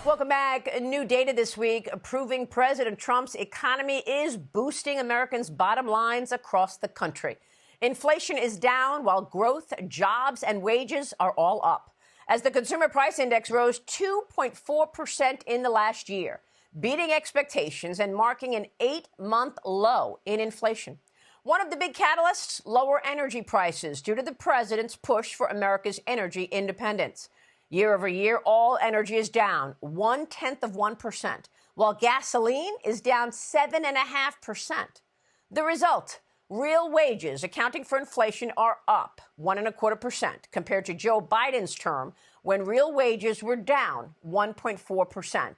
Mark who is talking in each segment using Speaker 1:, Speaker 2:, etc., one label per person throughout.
Speaker 1: Welcome back. New data this week proving President Trump's economy is boosting Americans' bottom lines across the country. Inflation is down while growth, jobs, and wages are all up, as the Consumer Price Index rose 2.4% in the last year, beating expectations and marking an 8-month low in inflation. One of the big catalysts, lower energy prices due to the president's push for America's energy independence. Year over year, all energy is down 0.1%, while gasoline is down 7.5%. The result, real wages accounting for inflation are up 1.25% compared to Joe Biden's term when real wages were down 1.4%.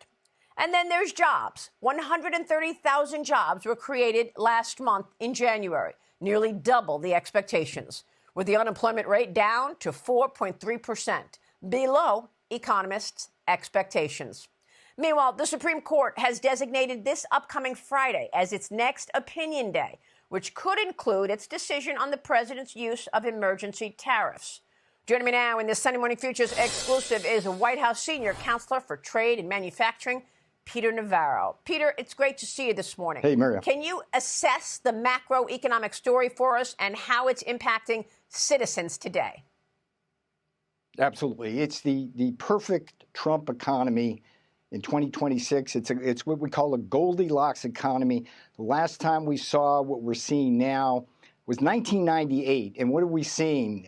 Speaker 1: And then there's jobs. 130,000 jobs were created last month in January, nearly double the expectations, with the unemployment rate down to 4.3%. Below economists' expectations. Meanwhile, the Supreme Court has designated this upcoming Friday as its next opinion day, which could include its decision on the president's use of emergency tariffs. Joining me now in this Sunday Morning Futures exclusive is a White House senior counselor for trade and manufacturing, Peter Navarro. Peter, it's great to see you this morning.
Speaker 2: Hey, Maria.
Speaker 1: Can you assess the macroeconomic story for us and how it's impacting citizens today?
Speaker 2: Absolutely. It's the perfect Trump economy in 2026. It's what we call a Goldilocks economy. The last time we saw what we're seeing now was 1998. And what are we seeing?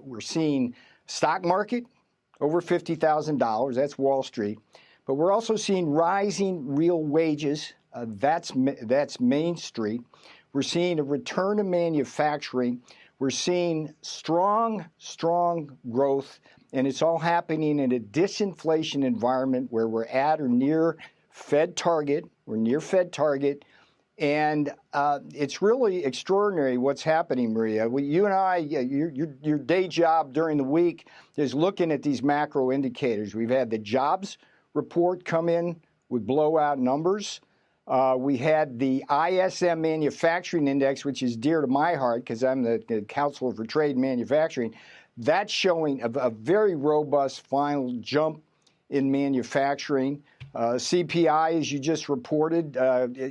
Speaker 2: We're seeing stock market over $50,000. That's Wall Street. But we're also seeing rising real wages. That's Main Street. We're seeing a return to manufacturing. We're seeing strong growth, and it's all happening in a disinflation environment where we're at or near Fed target. We're near Fed target, and it's really extraordinary what's happening, Maria. You and I, your day job during the week is looking at these macro indicators. We've had the jobs report come in with blowout numbers. We had the ISM Manufacturing Index, which is dear to my heart because I'm the counselor for trade and manufacturing. That's showing a very robust final jump in manufacturing. CPI, as you just reported,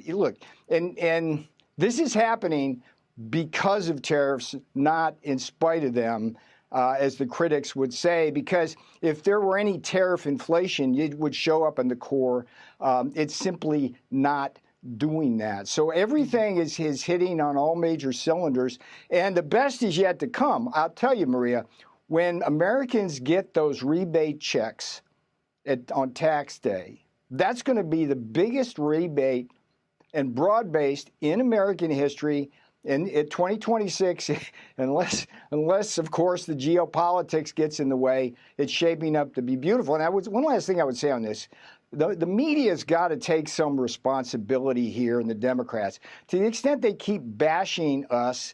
Speaker 2: look, and this is happening because of tariffs, not in spite of them, as the critics would say, because if there were any tariff inflation, it would show up in the core. It's simply not doing that. So everything is hitting on all major cylinders, and the best is yet to come. I'll tell you, Maria, when Americans get those rebate checks on tax day, that's going to be the biggest rebate and broad-based in American history. In 2026, unless of course the geopolitics gets in the way, it's shaping up to be beautiful. And one last thing I would say on this: the media's got to take some responsibility here, and the Democrats, to the extent they keep bashing us,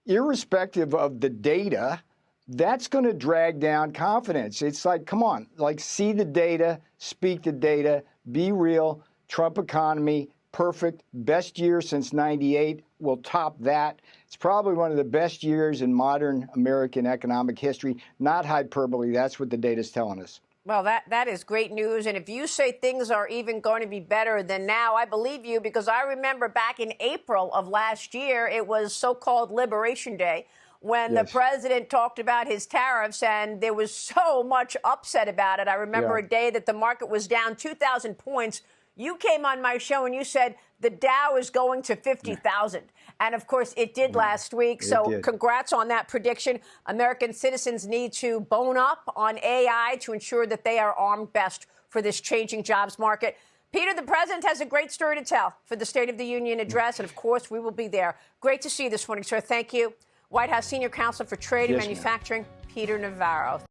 Speaker 2: irrespective of the data, that's going to drag down confidence. It's like, come on, like see the data, speak the data, be real. Trump economy. Perfect, best year since '98, will top that. It's probably one of the best years in modern American economic history. Not hyperbole, that's what the data's telling us.
Speaker 1: Well, that is great news. And if you say things are even going to be better than now, I believe you, because I remember back in April of last year, it was so-called Liberation Day, when the president talked about his tariffs, and there was so much upset about it. I remember a day that the market was down 2,000 points. You came on my show and you said the Dow is going to 50,000. And, of course, it did last week. So congrats on that prediction. American citizens need to bone up on AI to ensure that they are armed best for this changing jobs market. Peter, the president has a great story to tell for the State of the Union address. And, of course, we will be there. Great to see you this morning, sir. Thank you. White House Senior Counsel for Trade and Manufacturing, Peter Navarro.